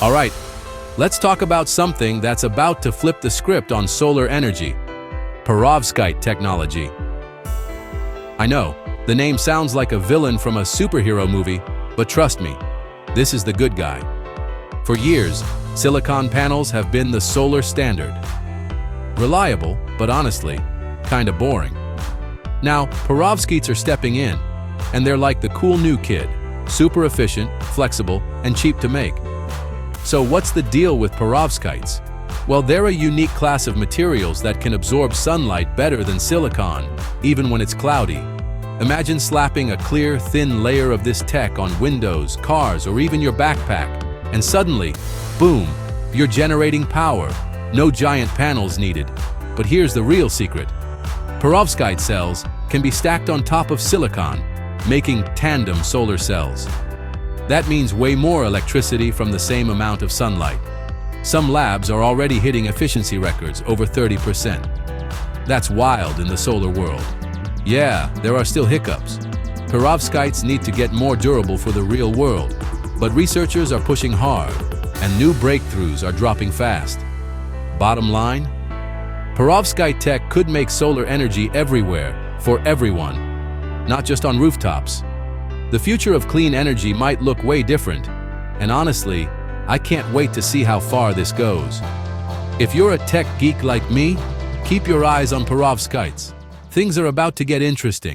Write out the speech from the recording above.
Alright, let's talk about something that's about to flip the script on solar energy. Perovskite technology. I know, the name sounds like a villain from a superhero movie, but trust me, this is the good guy. For years, silicon panels have been the solar standard. Reliable, but honestly, kinda boring. Now, perovskites are stepping in, and they're like the cool new kid, super efficient, flexible, and cheap to make. So what's the deal with perovskites? Well, they're a unique class of materials that can absorb sunlight better than silicon, even when it's cloudy. Imagine slapping a clear, thin layer of this tech on windows, cars, or even your backpack, and suddenly, boom, you're generating power. No giant panels needed. But here's the real secret. Perovskite cells can be stacked on top of silicon, making tandem solar cells. That means way more electricity from the same amount of sunlight. Some labs are already hitting efficiency records over 30%. That's wild in the solar world. Yeah, there are still hiccups. Perovskites need to get more durable for the real world, but researchers are pushing hard, and new breakthroughs are dropping fast. Bottom line? Perovskite tech could make solar energy everywhere, for everyone, not just on rooftops. The future of clean energy might look way different, and honestly, I can't wait to see how far this goes. If you're a tech geek like me, keep your eyes on perovskites. Things are about to get interesting.